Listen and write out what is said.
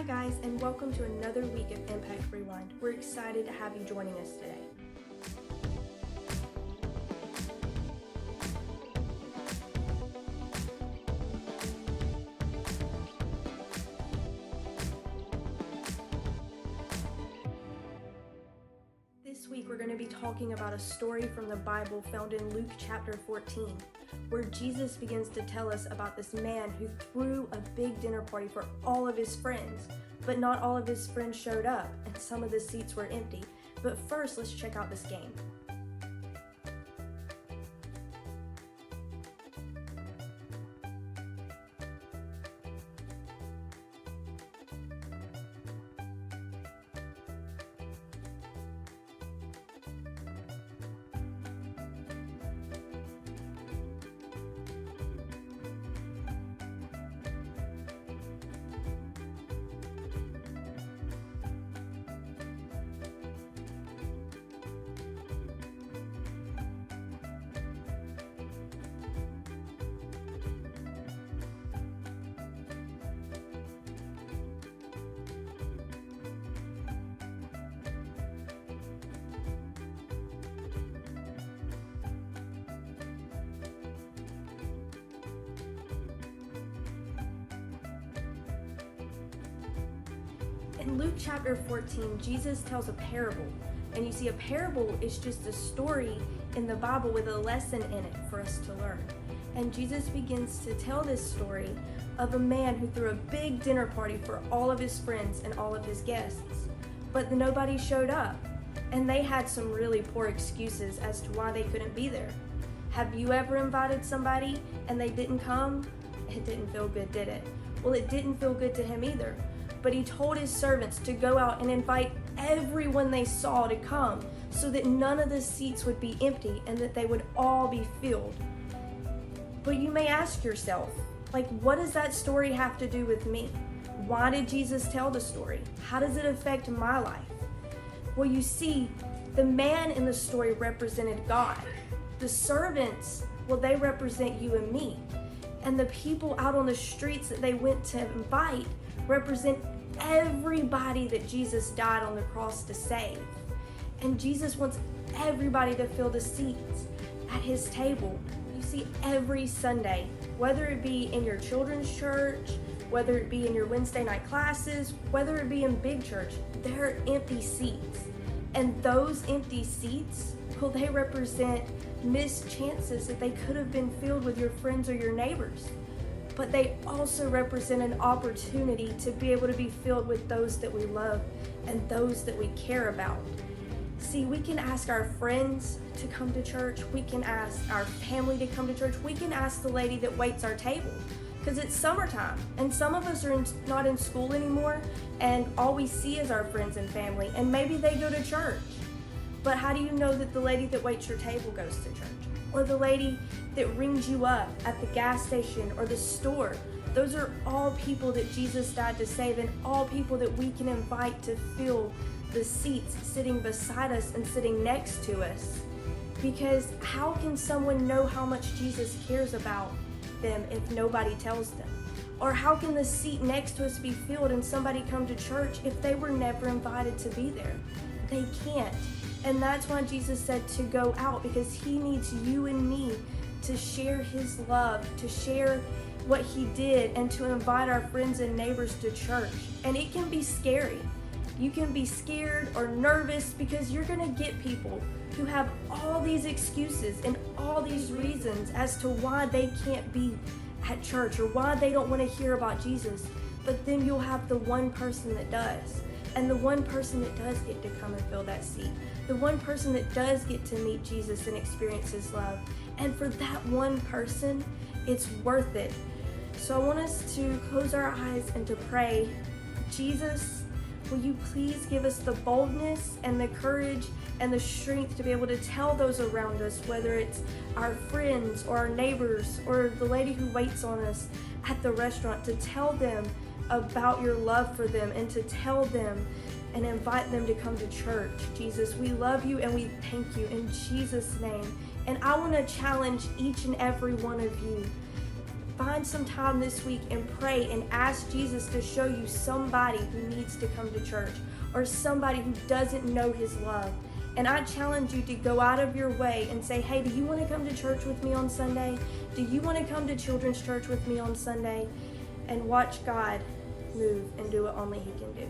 guys, and welcome to another week of Impact Rewind. We're excited to have you joining us today. This week we're going to be talking about a story from the Bible found in Luke chapter 14, where Jesus begins to tell us about this man who threw a big dinner party for all of his friends, but not all of his friends showed up, and some of the seats were empty. But first, let's check out this game. In Luke chapter 14, Jesus tells a parable. And you see, a parable is just a story in the Bible with a lesson in it for us to learn. And Jesus begins to tell this story of a man who threw a big dinner party for all of his friends and all of his guests. But nobody showed up. And they had some really poor excuses as to why they couldn't be there. Have you ever invited somebody and they didn't come? It didn't feel good, did it? Well, it didn't feel good to him either. But he told his servants to go out and invite everyone they saw to come so that none of the seats would be empty and that they would all be filled. But you may ask yourself, what does that story have to do with me? Why did Jesus tell the story? How does it affect my life? Well, you see, the man in the story represented God. The servants, they represent you and me. And the people out on the streets that they went to invite represent everybody that Jesus died on the cross to save. And Jesus wants everybody to fill the seats at his table. You see, every Sunday, whether it be in your children's church, whether it be in your Wednesday night classes, whether it be in big church, there are empty seats. And those empty seats, they represent missed chances that they could have been filled with your friends or your neighbors. But they also represent an opportunity to be able to be filled with those that we love and those that we care about. See, we can ask our friends to come to church. We can ask our family to come to church. We can ask the lady that waits our table because it's summertime and some of us are not in school anymore and all we see is our friends and family and maybe they go to church. But how do you know that the lady that waits your table goes to church? Or the lady that rings you up at the gas station or the store? Those are all people that Jesus died to save and all people that we can invite to fill the seats sitting beside us and sitting next to us. Because how can someone know how much Jesus cares about them if nobody tells them? Or how can the seat next to us be filled and somebody come to church if they were never invited to be there? They can't. And that's why Jesus said to go out, because he needs you and me to share his love, to share what he did, and to invite our friends and neighbors to church. And it can be scary. You can be scared or nervous because you're going to get people who have all these excuses and all these reasons as to why they can't be at church or why they don't want to hear about Jesus. But then you'll have the one person that does. And the one person that does get to come and fill that seat. The one person that does get to meet Jesus and experience his love. And for that one person, it's worth it. So I want us to close our eyes and to pray. Jesus, will you please give us the boldness and the courage and the strength to be able to tell those around us, whether it's our friends or our neighbors or the lady who waits on us at the restaurant, to tell them about your love for them and to tell them and invite them to come to church. Jesus, we love you and we thank you in Jesus' name. And I want to challenge each and every one of you Find some time this week and pray and ask Jesus to show you somebody who needs to come to church or somebody who doesn't know his love. And I challenge you to go out of your way and say, hey, do you want to come to church with me on Sunday? Do you want to come to children's church with me on Sunday? And watch God move and do what only he can do.